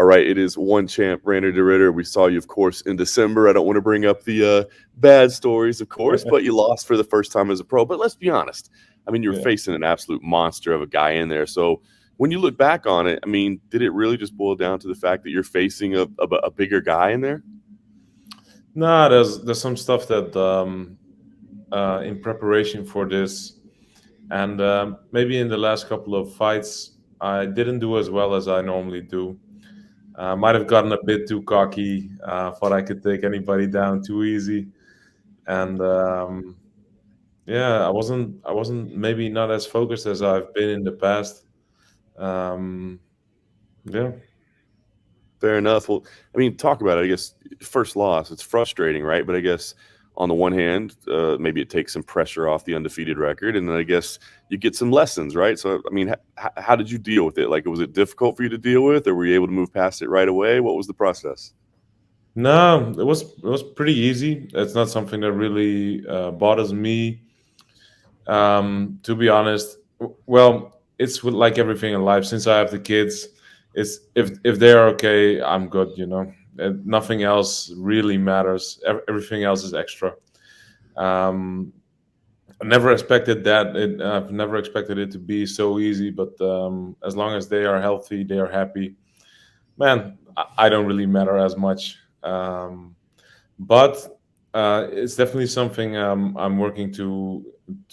All right, it is one champ, Reinier de Ridder. We saw you, of course, in December. I don't want to bring up the bad stories, of course, but you lost for the first time as a pro. But let's be honest. I mean, you're Yeah. facing an absolute monster of a guy in there. So when you look back on it, I mean, did it really just boil down to the fact that you're facing a bigger guy in there? No, there's some stuff that in preparation for this, and maybe in the last couple of fights, I didn't do as well as I normally do. Might have gotten a bit too cocky. Thought I could take anybody down too easy, and yeah, I wasn't maybe not as focused as I've been in the past. Um, yeah. Fair enough. Well, I mean, talk about it. I guess first loss, it's frustrating, right? But I guess on the one hand, maybe it takes some pressure off the undefeated record, and then I guess you get some lessons, right? So, I mean, how did you deal with it? Like, was it difficult for you to deal with, or were you able to move past it right away? What was the process? No, it was pretty easy. It's not something that really bothers me. To be honest, well, it's like everything in life. Since I have the kids, it's if they're okay, I'm good. And nothing else really matters. Everything else is extra. Um, I never expected that. I've never expected it to be so easy. But as long as they are healthy, they are happy. Man, I don't really matter as much. But it's definitely something I'm working to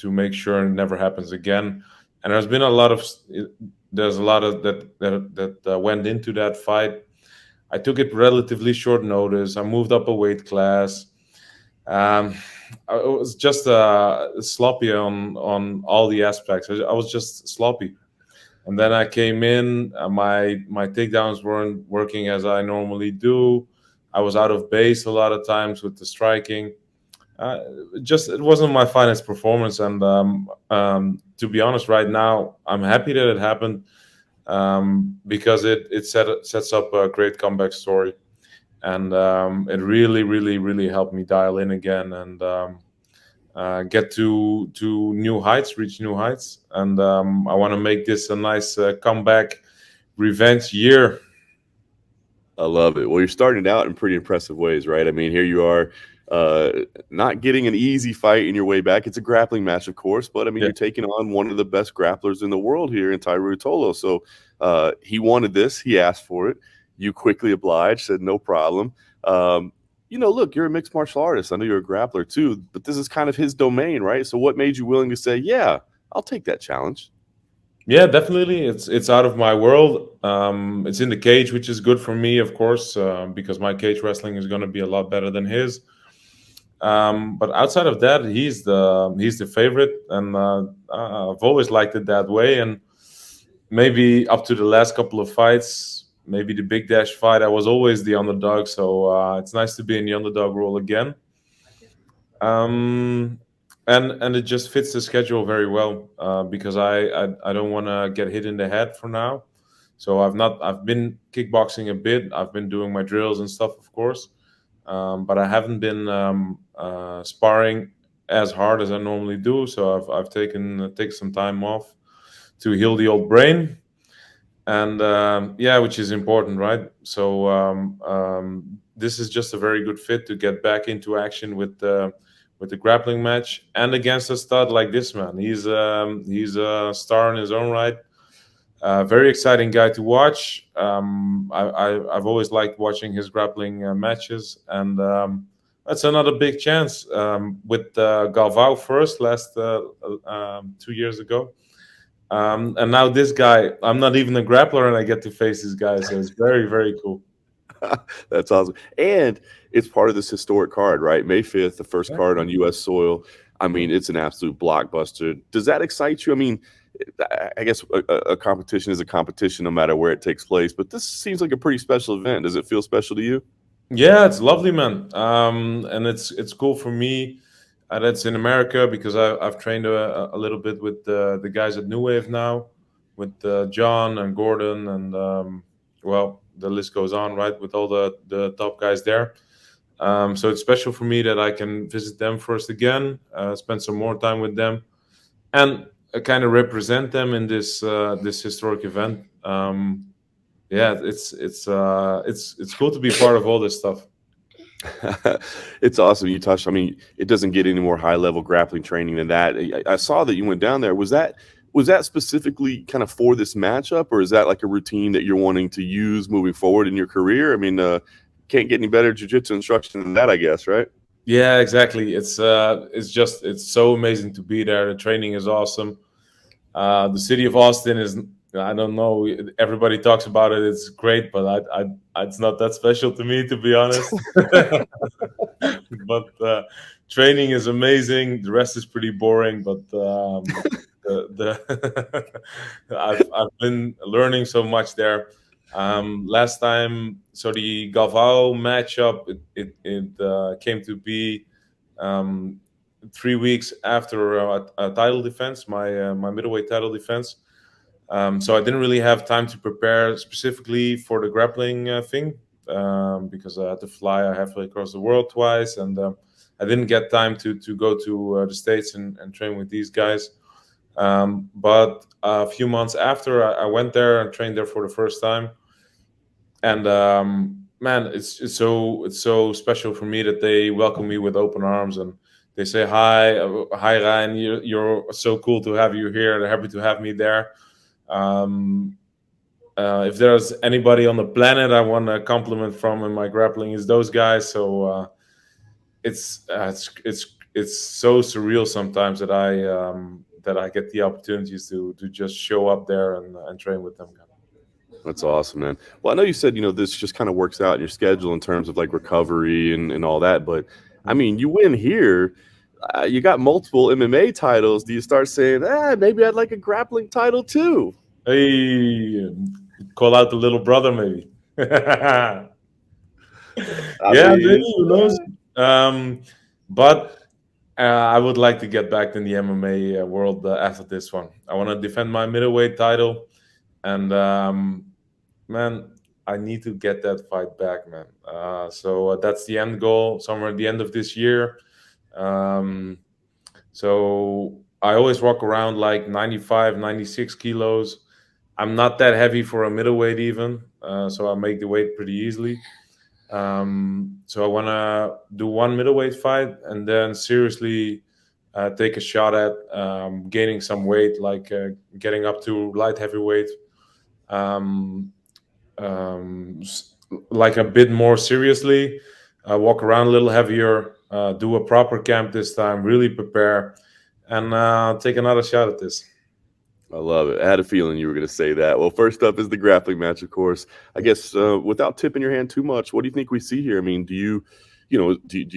make sure it never happens again. And there's a lot of that went into that fight. I took it relatively short notice. I moved up a weight class. Um, I was just sloppy on all the aspects. I was just sloppy. And then I came in. My takedowns weren't working as I normally do. I was out of base a lot of times with the striking. Uh, just it wasn't my finest performance, and to be honest, right now I'm happy that it happened because it sets up a great comeback story, and it really, really, really helped me dial in again and get to new heights, reach new heights, and I want to make this a nice comeback revenge year. I love it. Well, you're starting it out in pretty impressive ways, right? I mean, here you are, uh, not getting an easy fight in your way back. It's a grappling match, of course, but I mean, Yeah, you're taking on one of the best grapplers in the world here in Tye Ruotolo. So he wanted this. He asked for it. You quickly obliged, said no problem. Um, look, you're a mixed martial artist. I know you're a grappler too, but this is kind of his domain, right? So what made you willing to say, yeah, I'll take that challenge? yeah, definitely. It's out of my world. It's in the cage, which is good for me, of course, because my cage wrestling is going to be a lot better than his. But outside of that, he's the favorite, and I've always liked it that way. And maybe up to the last couple of fights, maybe the Big Dash fight, I was always the underdog. So it's nice to be in the underdog role again. Um, and it just fits the schedule very well because I don't want to get hit in the head for now. So I've been kickboxing a bit. I've been doing my drills and stuff, of course, but I haven't been sparring as hard as I normally do. So I've taken some time off to heal the old brain, and yeah, which is important, right? So this is just a very good fit to get back into action with the grappling match and against a stud like this man. He's a star in his own right. Very exciting guy to watch. I've always liked watching his grappling matches, and that's another big chance with Galvao first last 2 years ago. And now this guy, I'm not even a grappler, and I get to face this guy, so it's very, very cool. That's awesome. And it's part of this historic card, right? May 5th, the first card Exactly. on US soil. I Yeah. mean, it's an absolute blockbuster. Does that excite you? I mean, I guess a competition is a competition no matter where it takes place, but this seems like a pretty special event. Does it feel special to you? Yeah, it's lovely, man. And it's cool for me. That's in America because I've trained a little bit with the guys at New Wave now, with John and Gordon, and well, the list goes on, right? With all the top guys there. So it's special for me that I can visit them first again, spend some more time with them, and kind of represent them in this historic event. yeah, it's cool to be part of all this stuff. It's awesome. You touched. I mean, it doesn't get any more high level grappling training than that. I saw that you went down there. Was that specifically kind of for this matchup, or is that like a routine that you're wanting to use moving forward in your career? I mean, can't get any better jiu-jitsu instruction than that, I guess, right? Yeah, exactly. It's so amazing to be there. The training is awesome. The city of Austin is, I don't know, everybody talks about it. It's great, but it's not that special to me, to be honest. But training is amazing. The rest is pretty boring, but I've been learning so much there. Last time, so the Galvao matchup, it came to be 3 weeks after a title defense, my middleweight title defense. So I didn't really have time to prepare specifically for the grappling thing, because I had to fly halfway across the world twice, and I didn't get time to go to the States and train with these guys. But a few months after, I went there and trained there for the first time, and man, it's so special for me that they welcome me with open arms, and they say hi Ryan, you're so cool to have you here. They're happy to have me there. If there's anybody on the planet I want a compliment from in my grappling, is those guys. So it's so surreal sometimes that I get the opportunities to just show up there and train with them. That's awesome, man. Well, I know you said, this just kind of works out in your schedule in terms of like recovery and all that, but I mean, you win here. You got multiple MMA titles. Do you start saying, maybe I'd like a grappling title too? Hey, call out the little brother, maybe. I Yeah, mean, maybe, who knows? But I would like to get back in the MMA world after this one. I want to defend my middleweight title, and man, I need to get that fight back, man. So that's the end goal, somewhere at the end of this year. So I always walk around like 95, 96 kilos. I'm not that heavy for a middleweight even, so I make the weight pretty easily. So I want to do one middleweight fight and then seriously take a shot at gaining some weight, like getting up to light heavyweight, um, like a bit more seriously, walk around a little heavier, do a proper camp this time, really prepare, and take another shot at this. I love it. I had a feeling you were going to say that. Well, first up is the grappling match, of course. I guess without tipping your hand too much, what do you think we see here? I mean, do you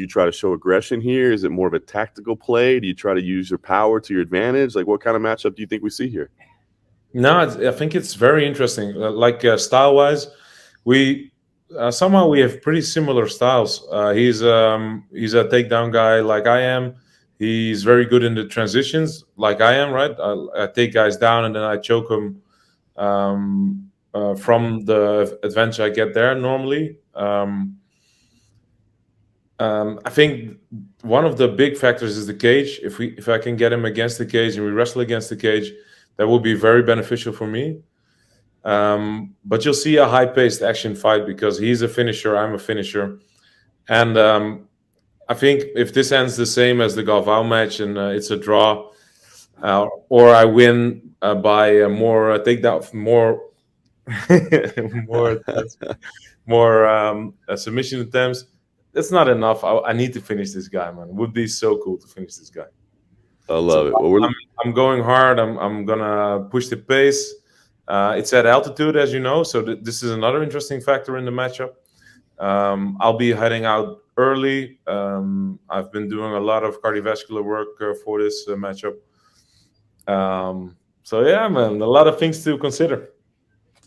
try to show aggression here? Is it more of a tactical play? Do you try to use your power to your advantage? Like, what kind of matchup do you think we see here? No, I think it's very interesting. Style-wise, we somehow we have pretty similar styles. He's a takedown guy like I am. He's very good in the transitions like I am. Right, I take guys down and then I choke them from the advantage I get there normally. I think one of the big factors is the cage. If I can get him against the cage and we wrestle against the cage, that will be very beneficial for me. But you'll see a high-paced action fight because he's a finisher, I'm a finisher, and I think if this ends the same as the Galvao match and it's a draw, or I win by more takedown, more more submission attempts, that's not enough. I need to finish this guy, man. It would be so cool to finish this guy. I So love it. Well, I'm going hard. I'm gonna push the pace. It's at altitude, as you know, so this is another interesting factor in the matchup. I'll be heading out early. I've been doing a lot of cardiovascular work for this matchup. So yeah, man, a lot of things to consider.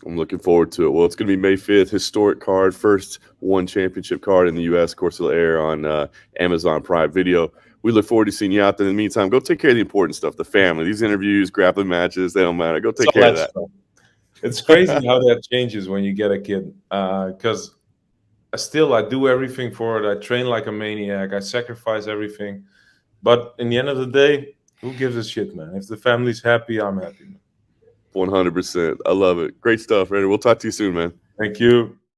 I'm looking forward to it. Well, it's going to be May 5th, historic card, first one championship card in the U.S. Of course, it'll air on Amazon Prime Video. We look forward to seeing you out there. In the meantime, go take care of the important stuff, the family, these interviews, grappling matches, they don't matter. Go take care of that. It's crazy how that changes when you get a kid, because still I do everything for it. I train like a maniac. I sacrifice everything. But in the end of the day, who gives a shit, man? If the family's happy, I'm happy. 100%. I love it. Great stuff, Reinier. We'll talk to you soon, man. Thank you.